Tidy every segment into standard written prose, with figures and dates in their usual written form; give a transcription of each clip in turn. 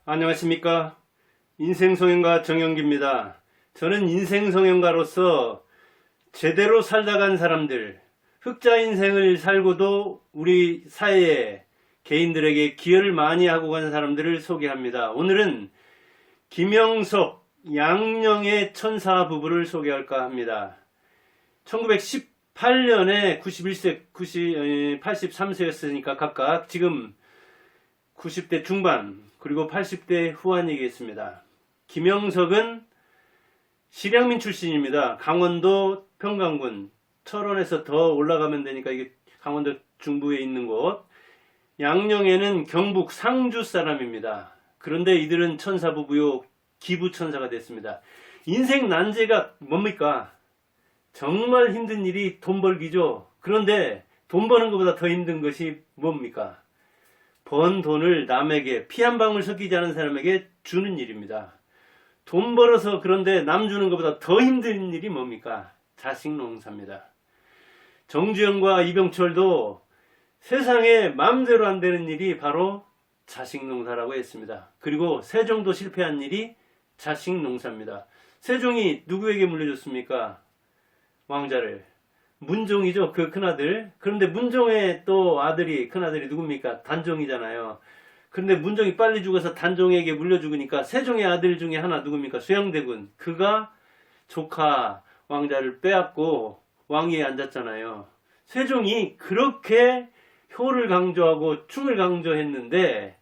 안녕하십니까. 인생성형가 정영기입니다. 저는 인생성형가로서 제대로 살다 간 사람들, 흑자 인생을 살고도 우리 사회에 개인들에게 기여를 많이 하고 간 사람들을 소개합니다. 오늘은 김영석, 양령의 천사 부부를 소개할까 합니다. 1918년에 91세, 83세였으니까 각각 지금 90대 중반 그리고 80대 후반이겠습니다. 김영석은 실향민 출신입니다. 강원도 평강군 철원에서 더 올라가면 되니까 이게 강원도 중부에 있는 곳. 양령에는 경북 상주 사람입니다. 그런데 이들은 천사부부요, 기부천사가 됐습니다. 인생 난제가 뭡니까? 정말 힘든 일이 돈 벌기죠. 그런데 돈 버는 것보다 더 힘든 것이 뭡니까? 번 돈을 남에게, 피 한 방울 섞이지 않은 사람에게 주는 일입니다. 돈 벌어서 그런데 남 주는 것보다 더 힘든 일이 뭡니까? 자식 농사입니다. 정주영과 이병철도 세상에 마음대로 안 되는 일이 바로 자식 농사라고 했습니다. 그리고 세종도 실패한 일이 자식 농사입니다. 세종이 누구에게 물려줬습니까? 왕자를. 문종이죠. 그 큰아들. 그런데 문종의 또 아들이, 큰아들이 누굽니까? 단종이잖아요. 그런데 문종이 빨리 죽어서 단종에게 물려 죽으니까 세종의 아들 중에 하나 누굽니까? 수양대군. 그가 조카 왕자를 빼앗고 왕위에 앉았잖아요. 세종이 그렇게 효를 강조하고 충을 강조했는데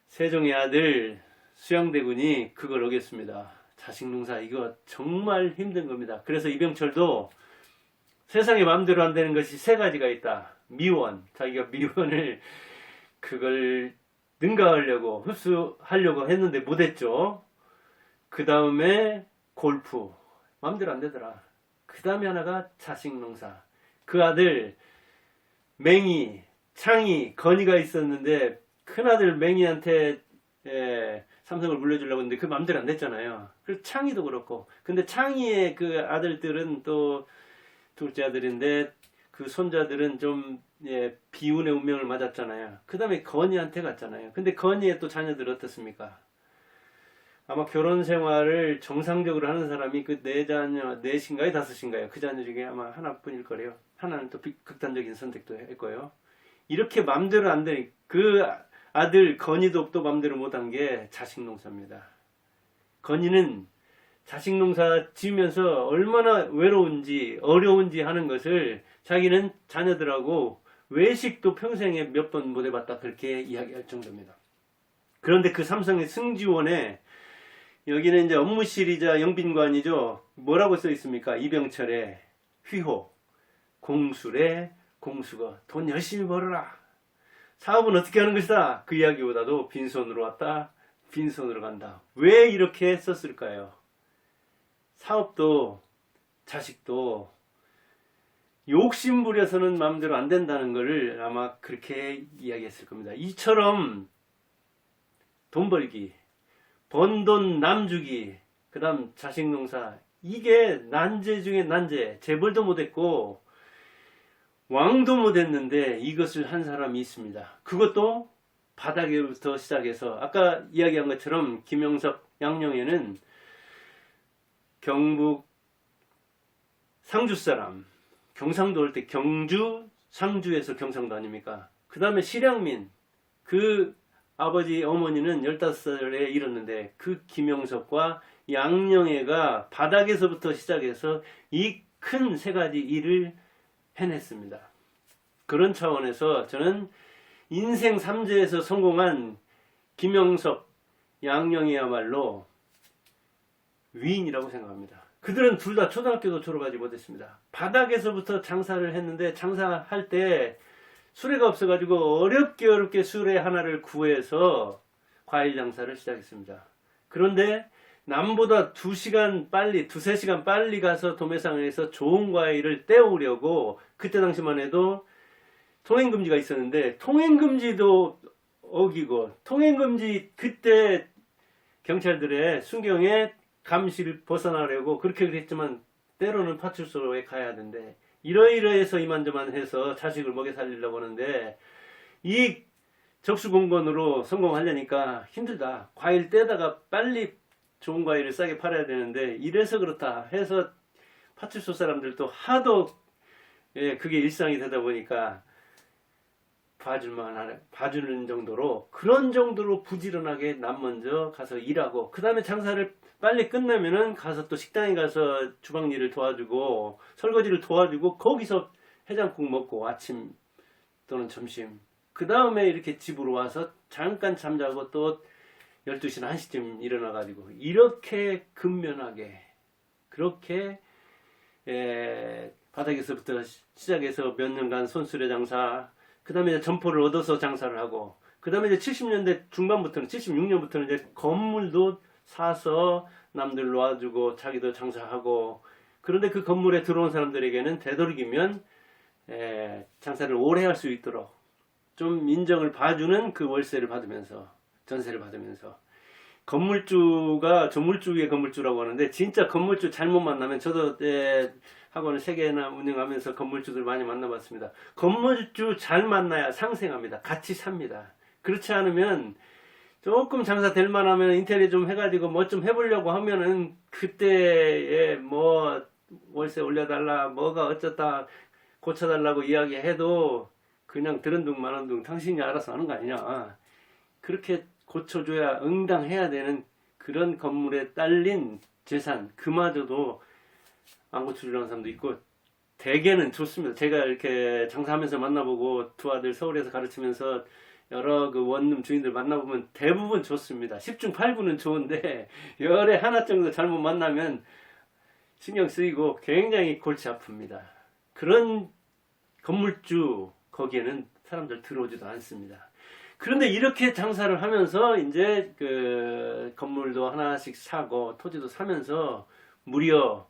세종의 아들 수양대군이 그걸 어겼습니다. 자식 농사 이거 정말 힘든 겁니다. 그래서 이병철도 세상에 마음대로 안 되는 것이 세 가지가 있다. 미원, 자기가 미원을 그걸 능가하려고 흡수하려고 했는데 못했죠. 그 다음에 골프, 마음대로 안 되더라. 그 다음에 하나가 자식 농사. 그 아들 맹이, 창이, 건이가 있었는데 큰아들 맹이한테 삼성을 물려주려고 했는데 그 마음대로 안 됐잖아요. 그래서 창이도 그렇고. 근데 창이의 그 아들들은 또 둘째 아들인데 그 손자들은 좀 비운의 운명을 맞았잖아요. 그 다음에 건이한테 갔잖아요. 근데 건이의 또 자녀들 어떻습니까? 아마 결혼 생활을 정상적으로 하는 사람이 그 네 자녀, 넷인가요? 다섯인가요? 그 자녀 중에 아마 하나뿐일 거래요. 하나는 또 극단적인 선택도 했고요. 이렇게 맘대로 안 되는 그 아들 건이도 또 맘대로 못한 게 자식 농사입니다. 건이는 자식 농사 지으면서 얼마나 외로운지 어려운지 하는 것을 자기는 자녀들하고 외식도 평생에 몇 번 못 해봤다 그렇게 이야기할 정도입니다. 그런데 그 삼성의 승지원에 여기는 이제 업무실이자 영빈관이죠. 뭐라고 써 있습니까? 이병철의 휘호, 공술의 공수거, 돈 열심히 벌어라. 사업은 어떻게 하는 것이다. 그 이야기보다도 빈손으로 왔다, 빈손으로 간다. 왜 이렇게 썼을까요? 사업도 자식도 욕심 부려서는 마음대로 안 된다는 것을 아마 그렇게 이야기했을 겁니다. 이처럼 돈 벌기, 번 돈 남 주기, 그 다음 자식 농사, 이게 난제 중에 난제. 재벌도 못했고 왕도 못했는데 이것을 한 사람이 있습니다. 그것도 바닥에부터 시작해서 아까 이야기한 것처럼 김영석 양령에는 경북 상주 사람, 경상도 올 때 경주, 상주에서 경상도 아닙니까? 그 다음에 실향민, 그 아버지 어머니는 15살에 잃었는데 그 김영석과 양령애가 바닥에서부터 시작해서 이 큰 세 가지 일을 해냈습니다. 그런 차원에서 저는 인생 3제에서 성공한 김영석, 양령애야말로 위인이라고 생각합니다. 그들은 둘 다 초등학교도 졸업하지 못했습니다. 바닥에서부터 장사를 했는데 장사할 때 수레가 없어가지고 어렵게 수레 하나를 구해서 과일 장사를 시작했습니다. 그런데 남보다 2시간 빨리, 2-3시간 빨리 가서 도매상에서 좋은 과일을 떼오려고 그때 당시만 해도 통행금지가 있었는데 통행금지도 어기고 통행금지 그때 경찰들의 순경에 감시를 벗어나려고 그렇게 했지만 때로는 파출소에 가야 하는데 이러이러해서 이만저만 해서 자식을 먹여 살리려고 하는데 이 적수공무원으로 성공하려니까 힘들다. 과일 떼다가 빨리 좋은 과일을 싸게 팔아야 되는데 이래서 그렇다 해서 파출소 사람들도 하도 그게 일상이 되다 보니까 봐주는 정도로 그런 정도로 부지런하게 남 먼저 가서 일하고 그 다음에 장사를 빨리 끝나면은 가서 또 식당에 가서 주방 일을 도와주고 설거지를 도와주고 거기서 해장국 먹고 아침 또는 점심 그 다음에 이렇게 집으로 와서 잠깐 잠자고 또 12시나 1시쯤 일어나가지고 이렇게 근면하게 그렇게 바닥에서부터 시작해서 몇 년간 손수레 장사 그 다음에 이제 점포를 얻어서 장사를 하고 그 다음에 이제 70년대 중반부터는 76년부터는 이제 건물도 사서 남들 놓아주고 자기도 장사하고 그런데 그 건물에 들어온 사람들에게는 되도록이면 장사를 오래 할 수 있도록 좀 인정을 봐주는 그 월세를 받으면서 전세를 받으면서 건물주가 조물주 위에 건물주라고 하는데 진짜 건물주 잘못 만나면 저도 학원을 3개나 운영하면서 건물주들 많이 만나봤습니다. 건물주 잘 만나야 상생합니다. 같이 삽니다. 그렇지 않으면 조금 장사 될 만하면 인테리어 좀 해가지고 뭐 좀 해보려고 하면은 그때에 뭐 월세 올려달라 뭐가 어쩌다 고쳐달라고 이야기해도 그냥 들은 둥 마는 둥 당신이 알아서 하는 거 아니냐. 그렇게 고쳐줘야 응당해야 되는 그런 건물에 딸린 재산 그마저도 안 고쳐주려는 사람도 있고 대개는 좋습니다. 제가 이렇게 장사하면서 만나보고 두 아들 서울에서 가르치면서 여러 그 원룸 주인들 만나보면 대부분 좋습니다. 10중 8구는 좋은데 열에 하나 정도 잘못 만나면 신경 쓰이고 굉장히 골치 아픕니다. 그런 건물주 거기에는 사람들 들어오지도 않습니다. 그런데 이렇게 장사를 하면서 이제 그 건물도 하나씩 사고 토지도 사면서 무려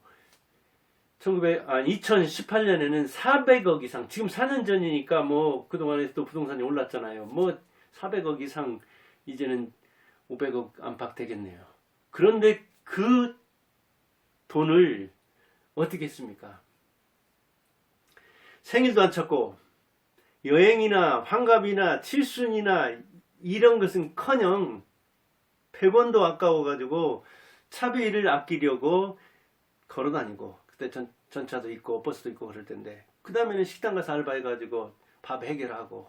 2018년에는 400억 이상, 지금 4년 전이니까 뭐 그동안에 또 부동산이 올랐잖아요. 뭐 400억 이상 이제는 500억 안팎 되겠네요. 그런데 그 돈을 어떻게 했습니까? 생일도 안 쳤고 여행이나 환갑이나 칠순이나 이런 것은 커녕 100원도 아까워가지고 차비를 아끼려고 걸어다니고 그때 전차도 있고 버스도 있고 그럴 텐데 그 다음에는 식당 가서 알바해가지고 밥 해결하고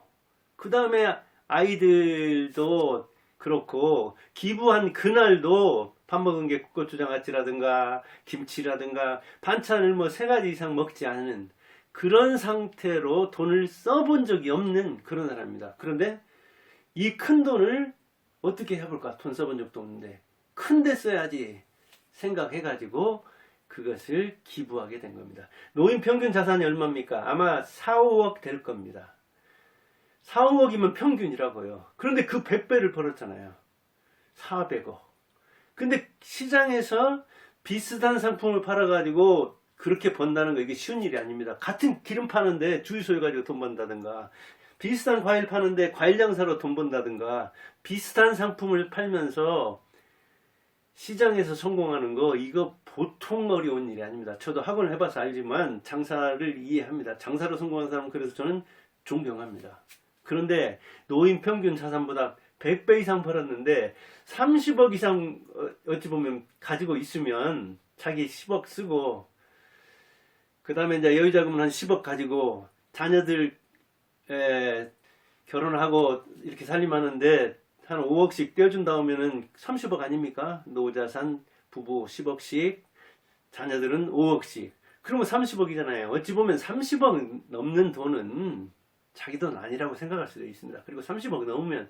그 다음에 아이들도 그렇고 기부한 그날도 밥 먹은 게 국고추장아찌라든가 김치라든가 반찬을 뭐 3가지 이상 먹지 않는 그런 상태로 돈을 써본 적이 없는 그런 사람입니다. 그런데 이 큰 돈을 어떻게 해볼까? 돈 써본 적도 없는데 큰데 써야지 생각해가지고 그것을 기부하게 된 겁니다. 노인 평균 자산이 얼마입니까? 아마 4, 5억 될 겁니다. 4, 5억이면 평균이라고요. 그런데 그 100배를 벌었잖아요. 400억. 근데 시장에서 비슷한 상품을 팔아가지고 그렇게 번다는 거 이게 쉬운 일이 아닙니다. 같은 기름 파는데 주유소 해가지고 돈 번다든가 비슷한 과일 파는데 과일 장사로 돈 번다든가 비슷한 상품을 팔면서 시장에서 성공하는 거 이거 보통 어려운 일이 아닙니다. 저도 학원을 해봐서 알지만 장사를 이해합니다. 장사로 성공한 사람은 그래서 저는 존경합니다. 그런데 노인 평균 자산보다 100배 이상 벌었는데 30억 이상 어찌 보면 가지고 있으면 자기 10억 쓰고 그 다음에 이제 여유자금은 한 10억 가지고 자녀들 결혼하고 이렇게 살림하는데 한 5억씩 떼어준다 하면은 30억 아닙니까? 노자산 부부 10억씩 자녀들은 5억씩 그러면 30억이잖아요. 어찌 보면 30억 넘는 돈은 자기 돈 아니라고 생각할 수도 있습니다. 그리고 30억 넘으면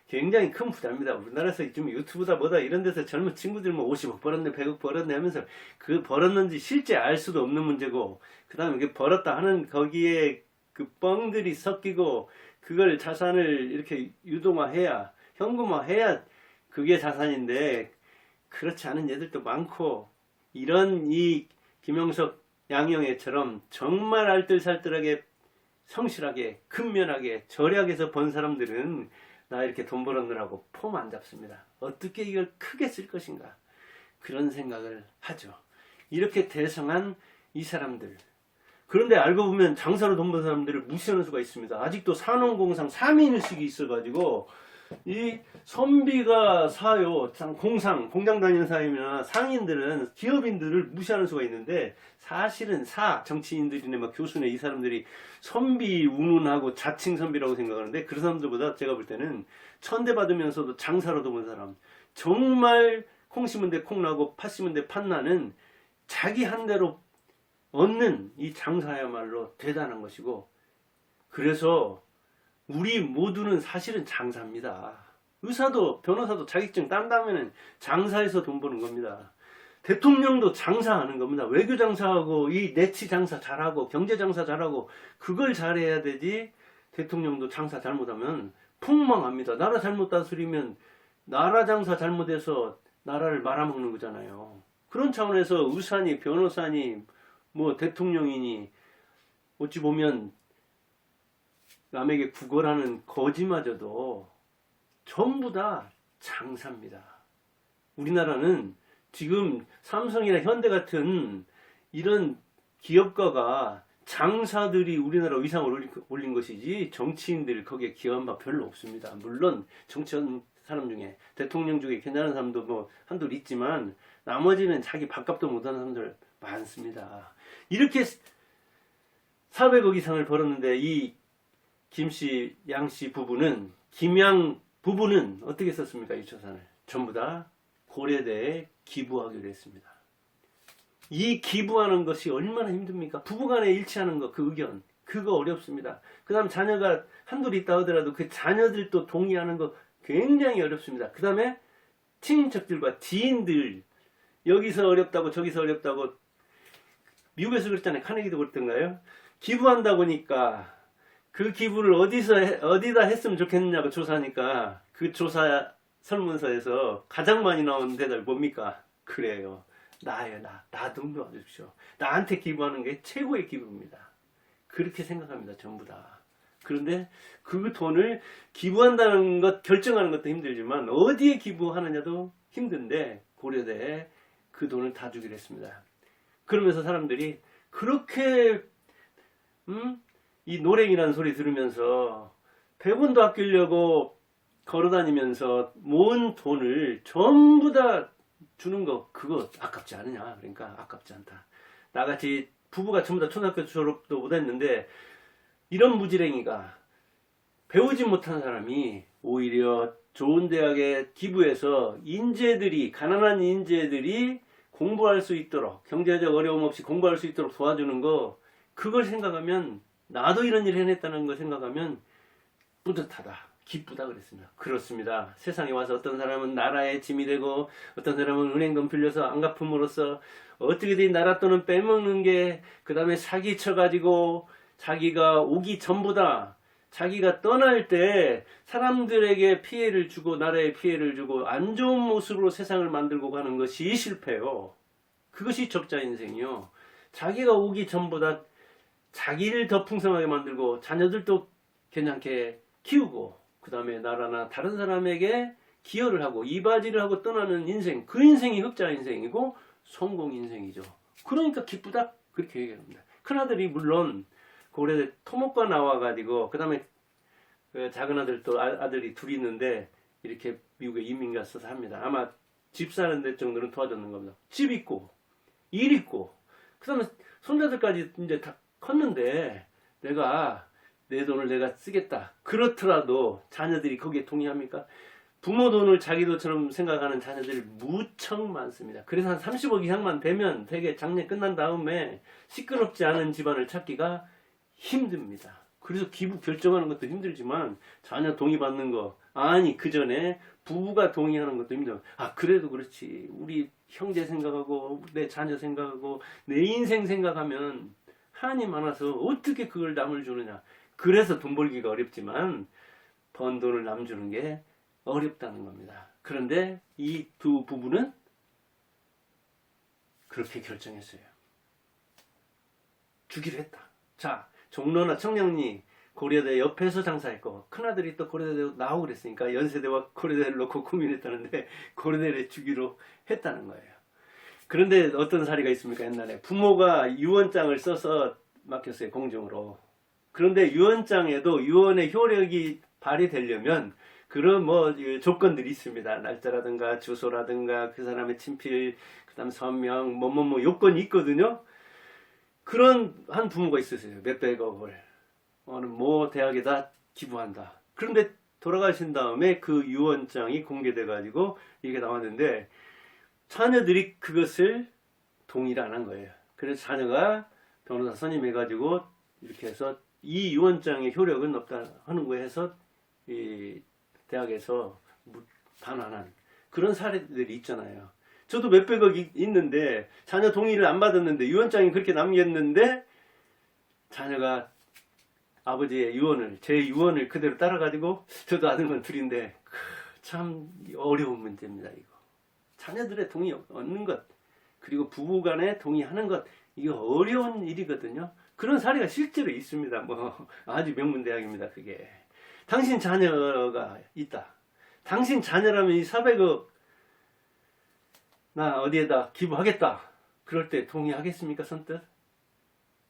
굉장히 큰 부자입니다. 우리나라에서 지금 유튜브다 뭐다 이런 데서 젊은 친구들 뭐 50억 벌었네 100억 벌었네 하면서 그 벌었는지 실제 알 수도 없는 문제고 그 다음에 이게 벌었다 하는 거기에 그 뻥들이 섞이고 그걸 자산을 이렇게 유동화해야 현금화해야 그게 자산인데 그렇지 않은 애들도 많고 이런 이 김영석 양영애처럼 정말 알뜰살뜰하게 성실하게 근면하게 절약해서 번 사람들은 나 이렇게 돈 벌었느라고 폼 안 잡습니다. 어떻게 이걸 크게 쓸 것인가 그런 생각을 하죠. 이렇게 대성한 이 사람들 그런데 알고 보면 장사로 돈 버는 사람들을 무시하는 수가 있습니다. 아직도 산업공상 3인의식이 있어가지고 이 선비가 사요, 공장 다니는 사람이나 상인들은 기업인들을 무시하는 수가 있는데 사실은 정치인들이나 막 교수네 이 사람들이 선비 운운하고 자칭 선비라고 생각하는데 그 사람들보다 제가 볼 때는 천대받으면서도 장사로 돈 버는 사람, 정말 콩 심은 데 콩 나고 팥 심은 데 팥 나는 자기 한 대로 얻는 이 장사야말로 대단한 것이고, 그래서 우리 모두는 사실은 장사입니다. 의사도 변호사도 자격증 딴 다음에는 장사해서 돈 버는 겁니다. 대통령도 장사하는 겁니다. 외교 장사하고 이 내치 장사 잘하고 경제 장사 잘하고 그걸 잘해야 되지. 대통령도 장사 잘못하면 폭망합니다. 나라 잘못 다스리면 나라 장사 잘못해서 나라를 말아먹는 거잖아요. 그런 차원에서 의사니 변호사니 뭐 대통령이니 어찌 보면 남에게 구걸하는 거지마저도 전부 다 장사입니다. 우리나라는 지금 삼성이나 현대 같은 이런 기업가가 장사들이 우리나라 위상을 올린 것이지 정치인들 거기에 기여한 바 별로 없습니다. 물론 정치한 사람 중에 대통령 중에 괜찮은 사람도 뭐 한둘 있지만 나머지는 자기 밥값도 못하는 사람들 많습니다. 이렇게 400억 이상을 벌었는데 이 김씨, 양씨 부부는, 김양 부부는 어떻게 썼습니까? 이 재산을 전부 다 고려대에 기부하기로 했습니다. 이 기부하는 것이 얼마나 힘듭니까? 부부간에 일치하는 거, 그 의견, 그거 어렵습니다. 그 다음 자녀가 한둘 있다 하더라도 그 자녀들도 동의하는 거 굉장히 어렵습니다. 그 다음에 친인척들과 지인들, 여기서 어렵다고 저기서 어렵다고, 미국에서 그랬잖아요. 카네기도 그랬던가요? 기부한다 보니까 그 기부를 어디다 했으면 좋겠느냐고 조사하니까 그 조사 설문서에서 가장 많이 나온 대답이 뭡니까? 그래요. 나예요, 나 좀 도와주십시오. 나한테 기부하는 게 최고의 기부입니다. 그렇게 생각합니다. 전부 다. 그런데 그 돈을 기부한다는 것, 결정하는 것도 힘들지만 어디에 기부하느냐도 힘든데 고려대에 그 돈을 다 주기로 했습니다. 그러면서 사람들이 그렇게 이 노랭이라는 소리 들으면서 100원도 아끼려고 걸어다니면서 모은 돈을 전부 다 주는 거, 그거 아깝지 않으냐? 그러니까 아깝지 않다. 나같이 부부가 전부 다 초등학교 졸업도 못했는데 이런 무지랭이가, 배우지 못한 사람이 오히려 좋은 대학에 기부해서 인재들이, 가난한 인재들이 공부할 수 있도록, 경제적 어려움 없이 공부할 수 있도록 도와주는 거, 그걸 생각하면, 나도 이런 일을 해냈다는 걸 생각하면 뿌듯하다, 기쁘다 그랬습니다. 그렇습니다. 세상에 와서 어떤 사람은 나라의 짐이 되고 어떤 사람은 은행돈 빌려서 안 갚음으로써 어떻게든 나라 돈은 빼먹는 게, 그 다음에 사기 쳐가지고 자기가 오기 전보다 자기가 떠날 때 사람들에게 피해를 주고 나라에 피해를 주고 안 좋은 모습으로 세상을 만들고 가는 것이 실패요. 그것이 적자 인생이요. 자기가 오기 전보다 자기를 더 풍성하게 만들고 자녀들도 괜찮게 키우고 그 다음에 나라나 다른 사람에게 기여를 하고 이바지를 하고 떠나는 인생, 그 인생이 흑자 인생이고 성공 인생이죠. 그러니까 기쁘다, 그렇게 얘기합니다. 큰아들이 물론 고려대 토목과 나와가지고 그 다음에 그 작은 아들 또 아들이 둘이 있는데 이렇게 미국에 이민 가서 삽니다. 아마 집 사는 데 정도는 도와줬는 겁니다. 집 있고 일 있고 그 다음에 손자들까지 이제 다 컸는데 내가 내 돈을 내가 쓰겠다. 그렇더라도 자녀들이 거기에 동의합니까? 부모 돈을 자기 돈처럼 생각하는 자녀들이 무척 많습니다. 그래서 한 30억 이상만 되면 되게 장래 끝난 다음에 시끄럽지 않은 집안을 찾기가 힘듭니다. 그래서 기부 결정하는 것도 힘들지만 자녀 동의 받는 거, 아니 그 전에 부부가 동의하는 것도 힘들어요. 아 그래도 그렇지, 우리 형제 생각하고 내 자녀 생각하고 내 인생 생각하면 한이 많아서 어떻게 그걸 남을 주느냐. 그래서 돈 벌기가 어렵지만 번 돈을 남 주는 게 어렵다는 겁니다. 그런데 이 두 부부는 그렇게 결정했어요. 주기로 했다. 자, 종로나 청량리 고려대 옆에서 장사했고 큰아들이 또 고려대 나오고 그랬으니까 연세대와 고려대를 놓고 고민했다는데 고려대를 주기로 했다는 거예요. 그런데 어떤 사례가 있습니까? 옛날에 부모가 유언장을 써서 맡겼어요, 공증으로. 그런데 유언장에도 유언의 효력이 발휘되려면 그런 뭐 조건들이 있습니다. 날짜라든가 주소라든가 그 사람의 친필, 그다음 서명, 뭐 요건이 있거든요. 그런 한 부모가 있었어요. 몇백억을 어느 모 대학에다 기부한다. 그런데 돌아가신 다음에 그 유언장이 공개돼 가지고 이게 나왔는데 자녀들이 그것을 동의를 안 한 거예요. 그래서 자녀가 변호사 선임해가지고 이렇게 해서 이 유언장의 효력은 없다 하는 거에 해서 이 대학에서 반환한 그런 사례들이 있잖아요. 저도 몇백억이 있는데 자녀 동의를 안 받았는데 유언장이 그렇게 남겼는데 자녀가 아버지의 유언을, 제 유언을 그대로 따라가지고 저도 아는 건 둘인데 참 어려운 문제입니다. 이거 자녀들의 동의 얻는 것 그리고 부부간에 동의하는 것 이거 어려운 일이거든요. 그런 사례가 실제로 있습니다. 뭐 아주 명문대학입니다. 그게 당신 자녀가 있다. 당신 자녀라면 이 400억 나 어디에다 기부하겠다. 그럴 때 동의하겠습니까? 선뜻?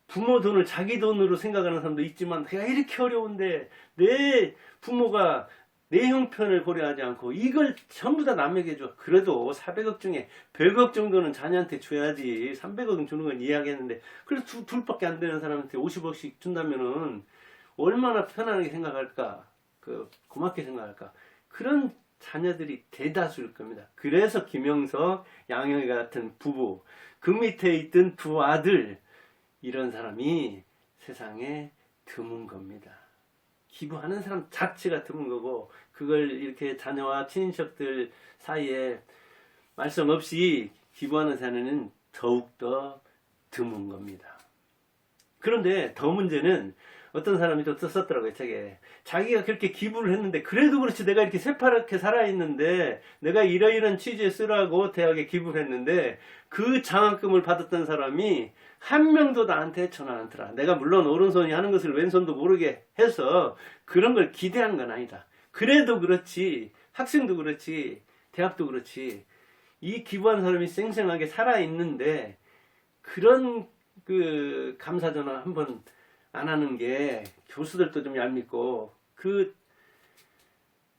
부모 돈을 자기 돈으로 생각하는 사람도 있지만 내가 이렇게 어려운데 내 부모가 내 형편을 고려하지 않고 이걸 전부 다 남에게 줘. 그래도 400억 중에 100억 정도는 자녀한테 줘야지. 300억은 주는 건 이해하겠는데 그래서 둘밖에 안 되는 사람한테 50억씩 준다면은 얼마나 편안하게 생각할까? 고맙게 생각할까? 그런 자녀들이 대다수일 겁니다. 그래서 김영석, 양영애 같은 부부, 그 밑에 있던 두 아들 이런 사람이 세상에 드문 겁니다. 기부하는 사람 자체가 드문 거고 그걸 이렇게 자녀와 친인척들 사이에 말씀 없이 기부하는 사람은 더욱더 드문 겁니다. 그런데 더 문제는 어떤 사람이 또 썼더라고요, 책에. 자기가 그렇게 기부를 했는데 그래도 그렇지 내가 이렇게 새파랗게 살아있는데 내가 이러이런 취지에 쓰라고 대학에 기부를 했는데 그 장학금을 받았던 사람이 한 명도 나한테 전화 안 하더라. 내가 물론 오른손이 하는 것을 왼손도 모르게 해서 그런 걸 기대한 건 아니다. 그래도 그렇지 학생도 그렇지 대학도 그렇지 이 기부한 사람이 쌩쌩하게 살아있는데 그런 감사 전화 한번 안 하는 게 교수들도 좀 얄밉고 그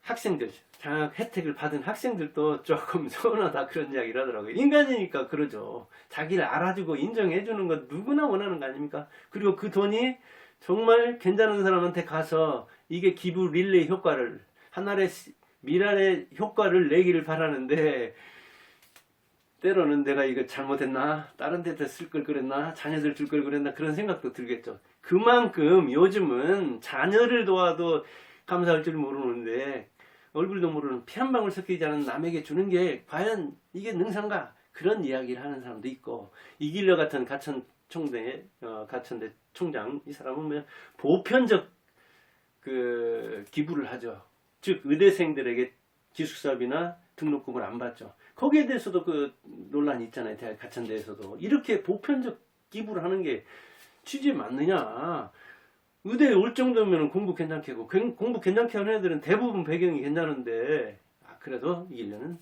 학생들 장학 혜택을 받은 학생들도 조금 서운하다 그런 이야기를 하더라고요. 인간이니까 그러죠. 자기를 알아주고 인정해주는 건 누구나 원하는 거 아닙니까? 그리고 그 돈이 정말 괜찮은 사람한테 가서 이게 기부 릴레이 효과를 하나의 미랄의 효과를 내기를 바라는데 때로는 내가 이거 잘못했나? 다른 데다 쓸 걸 그랬나? 자녀들 줄 걸 그랬나? 그런 생각도 들겠죠. 그만큼 요즘은 자녀를 도와도 감사할 줄 모르는데 얼굴도 모르는 피 한 방울 섞이지 않은 남에게 주는 게 과연 이게 능사인가? 그런 이야기를 하는 사람도 있고 이길러 같은 가천대 총장 이 사람은 뭐 보편적 기부를 하죠. 즉 의대생들에게 기숙사비나 등록금을 안 받죠. 거기에 대해서도 논란이 있잖아요. 대학 가천대에서도 이렇게 보편적 기부를 하는 게 취지에 맞느냐? 의대에 올 정도면 공부 괜찮게 하고 공부 괜찮게 하는 애들은 대부분 배경이 괜찮은데 그래도 이기려는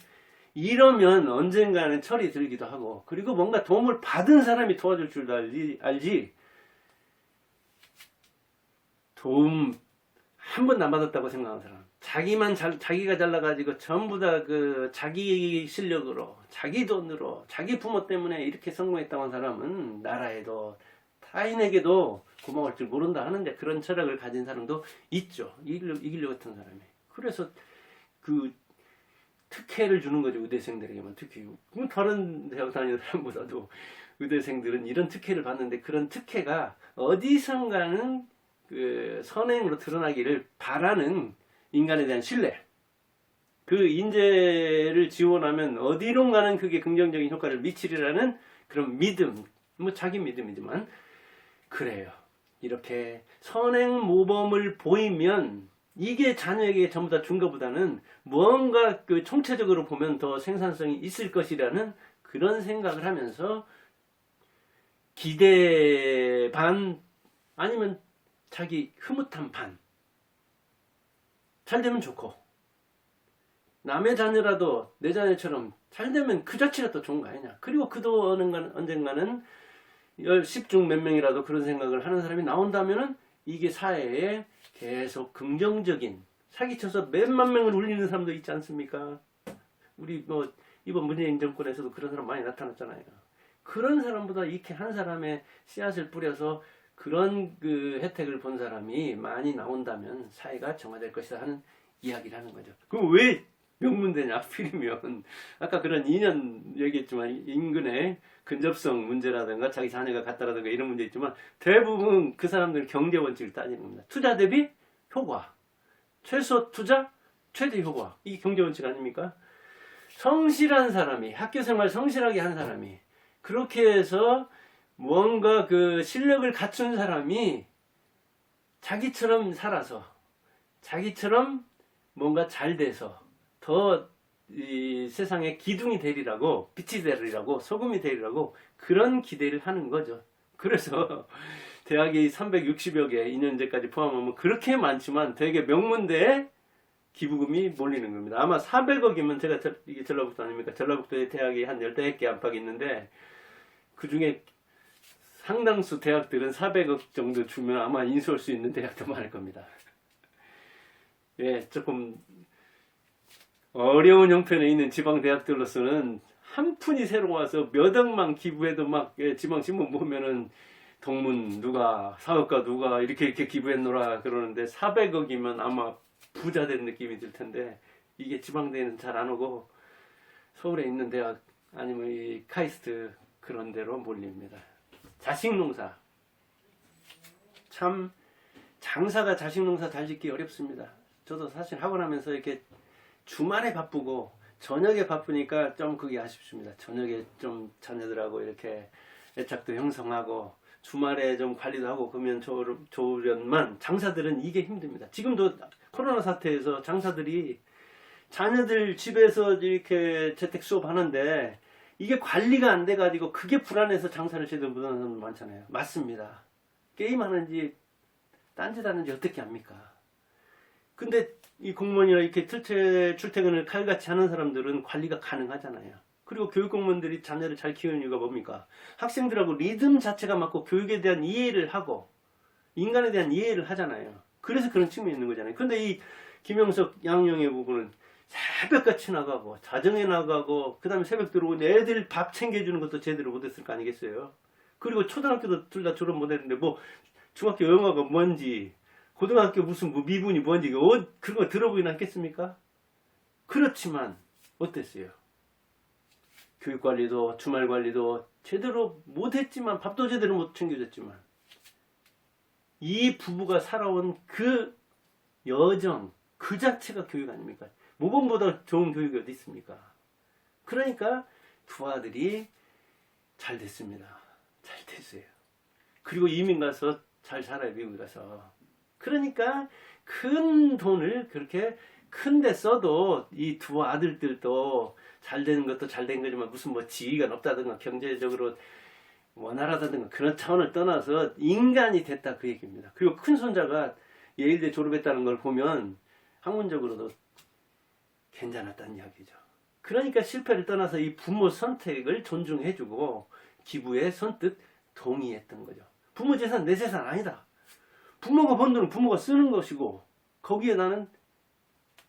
이러면 언젠가는 철이 들기도 하고 그리고 뭔가 도움을 받은 사람이 도와줄 줄도 알지 도움 한 번도 안 받았다고 생각하는 사람 자기가 잘나가지고 전부 다 자기 실력으로 자기 돈으로 자기 부모 때문에 이렇게 성공했다고 한 사람은 나라에도 타인에게도 고마울 줄 모른다 하는데 그런 철학을 가진 사람도 있죠. 이길려 같은 사람이. 그래서 특혜를 주는 거죠. 의대생들에게만 특히. 다른 대학 다니는 사람보다도 의대생들은 이런 특혜를 받는데 그런 특혜가 어디선가는 선행으로 드러나기를 바라는 인간에 대한 신뢰. 그 인재를 지원하면 어디론가는 그게 긍정적인 효과를 미치리라는 그런 믿음. 자기 믿음이지만 그래요. 이렇게 선행 모범을 보이면 이게 자녀에게 전부 다 준 것보다는 무언가 총체적으로 보면 더 생산성이 있을 것이라는 그런 생각을 하면서 기대 반 아니면 자기 흐뭇한 반 잘 되면 좋고 남의 자녀라도 내 자녀처럼 잘 되면 그 자체가 더 좋은 거 아니냐. 그리고 그 돈은 언젠가는 10중 몇 명이라도 그런 생각을 하는 사람이 나온다면은 이게 사회에 계속 긍정적인, 사기쳐서 몇만 명을 울리는 사람도 있지 않습니까? 우리 뭐 이번 문재인 정권에서도 그런 사람 많이 나타났잖아요. 그런 사람보다 이렇게 한 사람의 씨앗을 뿌려서 그런 그 혜택을 본 사람이 많이 나온다면 사회가 정화될 것이다 하는 이야기를 하는 거죠. 그럼 왜 명문대냐? 하필이면 아까 그런 2년 얘기했지만 인근의 근접성 문제라든가 자기 자녀가 갔다라든가 이런 문제 있지만 대부분 그 사람들은 경제 원칙을 따지는 겁니다. 투자 대비 효과, 최소 투자 최대 효과, 이게 경제 원칙 아닙니까? 성실한 사람이, 학교 생활 성실하게 한 사람이, 그렇게 해서 뭔가 그 실력을 갖춘 사람이 자기처럼 살아서, 자기처럼 뭔가 잘 돼서 더 이 세상에 기둥이 되리라고, 빛이 되리라고, 소금이 되리라고 그런 기대를 하는 거죠. 그래서 대학이 360여 개, 2년제까지 포함하면 그렇게 많지만 되게 명문대에 기부금이 몰리는 겁니다. 아마 400억이면 제가 이게 전라북도 아닙니까? 전라북도에 대학이 한 15개 안팎 있는데 그 중에 상당수 대학들은 400억 정도 주면 아마 인수할 수 있는 대학도 많을 겁니다. 예, 조금 어려운 형편에 있는 지방 대학들로서는 한 푼이 새로 와서 몇 억만 기부해도 막 지방 신문 보면은 동문 누가 사업가 누가 이렇게 기부했노라 그러는데 400억이면 아마 부자 된 느낌이 들 텐데 이게 지방대는 잘 안 오고 서울에 있는 대학 아니면 이 카이스트 그런 데로 몰립니다. 자식농사, 참 장사가 자식농사 잘 짓기 어렵습니다. 저도 사실 하고 나면서 이렇게 주말에 바쁘고 저녁에 바쁘니까 좀 그게 아쉽습니다. 저녁에 좀 자녀들하고 이렇게 애착도 형성하고 주말에 좀 관리도 하고 그러면 좋으련만 장사들은 이게 힘듭니다. 지금도 코로나 사태에서 장사들이 자녀들 집에서 이렇게 재택 수업 하는데 이게 관리가 안 돼가지고 그게 불안해서 장사를 제대로 못하는 사람 많잖아요. 맞습니다. 게임하는지 딴짓 하는지 어떻게 합니까? 근데 이 공무원이나 이렇게 출퇴근을 칼같이 하는 사람들은 관리가 가능하잖아요. 그리고 교육 공무원들이 자녀를 잘 키우는 이유가 뭡니까? 학생들하고 리듬 자체가 맞고 교육에 대한 이해를 하고 인간에 대한 이해를 하잖아요. 그래서 그런 측면이 있는 거잖아요. 근데 이 김영석 양용의 부분은 새벽같이 나가고 자정에 나가고 그 다음에 새벽 들어오는 애들 밥 챙겨주는 것도 제대로 못했을 거 아니겠어요. 그리고 초등학교도 둘 다 졸업 못했는데 뭐 중학교 영어가 뭔지 고등학교 무슨 뭐 미분이 뭔지 그런 거 들어보긴 않겠습니까? 그렇지만 어땠어요? 교육관리도 주말관리도 제대로 못했지만 밥도 제대로 못 챙겨줬지만 이 부부가 살아온 그 여정 그 자체가 교육 아닙니까? 모범보다 좋은 교육이 어디 있습니까? 그러니까 두 아들이 잘 됐습니다. 잘 됐어요. 그리고 이민 가서 잘 살아요. 미국에 가서. 그러니까 큰 돈을 그렇게 큰데 써도 이 두 아들들도 잘 되는 것도 잘 된 거지만 무슨 뭐 지위가 높다든가 경제적으로 원활하다든가 그런 차원을 떠나서 인간이 됐다 그 얘기입니다. 그리고 큰 손자가 예일대 졸업했다는 걸 보면 학문적으로도 괜찮았다는 이야기죠. 그러니까 실패를 떠나서 이 부모 선택을 존중해주고 기부에 선뜻 동의했던 거죠. 부모 재산 내 재산 아니다. 부모가 번 돈은 부모가 쓰는 것이고 거기에 나는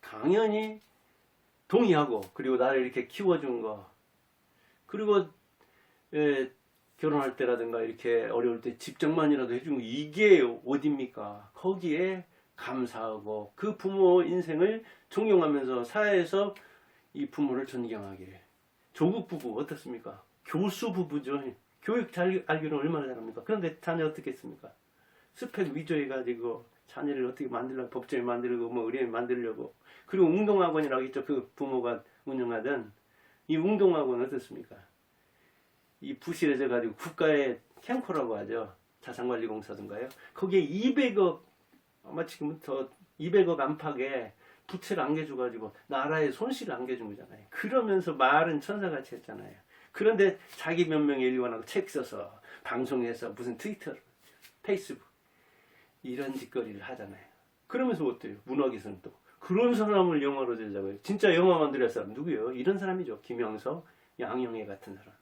당연히 동의하고 그리고 나를 이렇게 키워준 거 그리고 결혼할 때라든가 이렇게 어려울 때 집정만이라도 해준 거 이게 어딥니까? 거기에 감사하고 그 부모 인생을 존경하면서 사회에서 이 부모를 존경하게. 조국 부부 어떻습니까? 교수 부부죠. 교육 잘 알기는 얼마나 잘합니까? 그런데 자녀 어떻게 했습니까? 스펙 위조해가지고 자녀를 어떻게 만들려고 법정에 만들고 뭐 의뢰인 만들려고 그리고 웅동학원이라고 있죠. 그 부모가 운영하던 이 웅동학원 어떻습니까? 이 부실해져 가지고 국가의 캠코라고 하죠. 자산관리공사든가요. 거기에 200억 아마 지금은 더 200억 안팎에 부채를 안겨줘가지고 나라에 손실을 안겨준 거잖아요. 그러면서 말은 천사같이 했잖아요. 그런데 자기 변명에 일관하고 책 써서 방송에서 무슨 트위터, 페이스북 이런 짓거리를 하잖아요. 그러면서 어때요? 문학에서는 또 그런 사람을 영화로 제작해요. 진짜 영화 만들 사람 누구예요? 이런 사람이죠. 김영석, 양용애 같은 사람.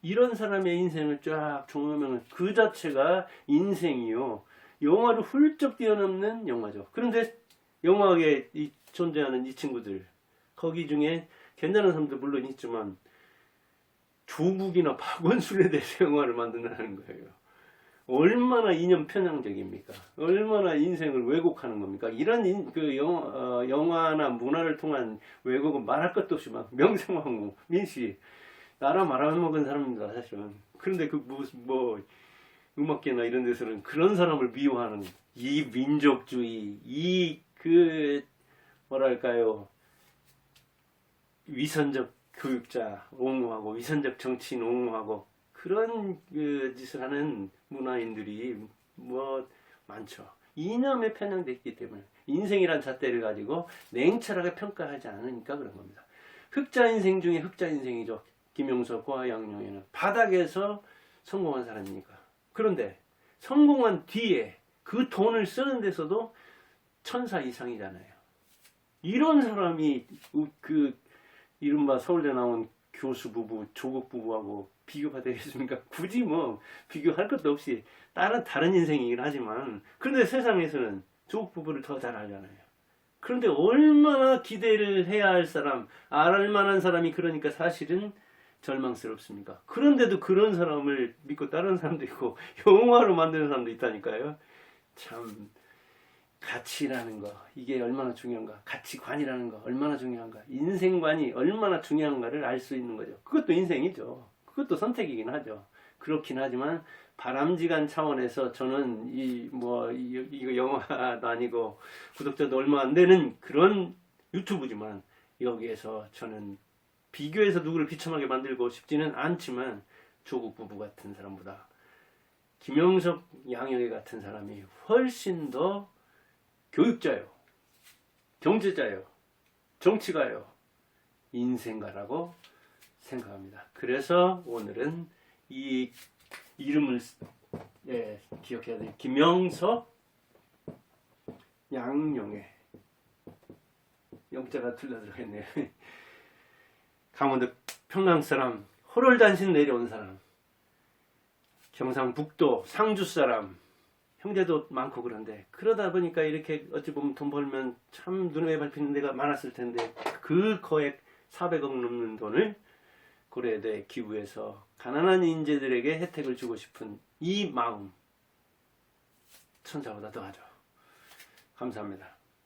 이런 사람의 인생을 쫙 종합하면 그 자체가 인생이요. 영화를 훌쩍 뛰어넘는 영화죠. 그런데 영화에 존재하는 이 친구들, 거기 중에 괜찮은 사람도 물론 있지만 조국이나 박원순에 대해서 영화를 만든다는 거예요. 얼마나 이념 편향적입니까? 얼마나 인생을 왜곡하는 겁니까? 이런 영화나 문화를 통한 왜곡은 말할 것도 없이 막 명성황후, 민씨, 나라 말아먹은 사람입니다, 사실은. 그런데 음악계나 이런 데서는 그런 사람을 미워하는 이 민족주의, 뭐랄까요, 위선적 교육자 옹호하고 위선적 정치인 옹호하고 그런 짓을 하는 문화인들이 많죠. 이념에 편향됐기 때문에 인생이란 잣대를 가지고 냉철하게 평가하지 않으니까 그런 겁니다. 흑자 인생 중에 흑자 인생이죠. 김용석과 양용애는 바닥에서 성공한 사람이니까. 그런데 성공한 뒤에 그 돈을 쓰는 데서도 천사 이상이잖아요. 이런 사람이 이른바 서울대 나온 교수 부부, 조국 부부하고 비교가 되겠습니까? 굳이 비교할 것도 없이 다른 인생이긴 하지만, 그런데 세상에서는 조국 부부를 더 잘 알잖아요. 그런데 얼마나 기대를 해야 할 사람, 알 만한 사람이 그러니까 사실은 절망스럽습니까? 그런데도 그런 사람을 믿고 다른 사람도 있고 영화로 만드는 사람도 있다니까요. 참 가치라는 거, 이게 얼마나 중요한가, 가치관이라는 거 얼마나 중요한가, 인생관이 얼마나 중요한가를 알 수 있는 거죠. 그것도 인생이죠. 그것도 선택이긴 하죠. 그렇긴 하지만 바람직한 차원에서 저는 이거 영화도 아니고 구독자도 얼마 안 되는 그런 유튜브지만, 여기에서 저는 비교해서 누구를 비참하게 만들고 싶지는 않지만 조국 부부 같은 사람보다 김영석, 양효애 같은 사람이 훨씬 더 교육자요, 경제자요, 정치가요, 인생가라고 생각합니다. 그래서 오늘은 이 이름을 기억해야 돼요. 김영석, 양용애. 영자가 둘 다 들어있네요. 강원도 평양 사람, 호롤단신 내려온 사람, 경상북도 상주 사람, 형제도 많고. 그런데 그러다 보니까 이렇게 어찌 보면 돈 벌면 참 눈에 밟히는 데가 많았을 텐데, 그 거액 400억 넘는 돈을 고려대에 기부해서 가난한 인재들에게 혜택을 주고 싶은 이 마음, 천사보다 더하죠. 감사합니다.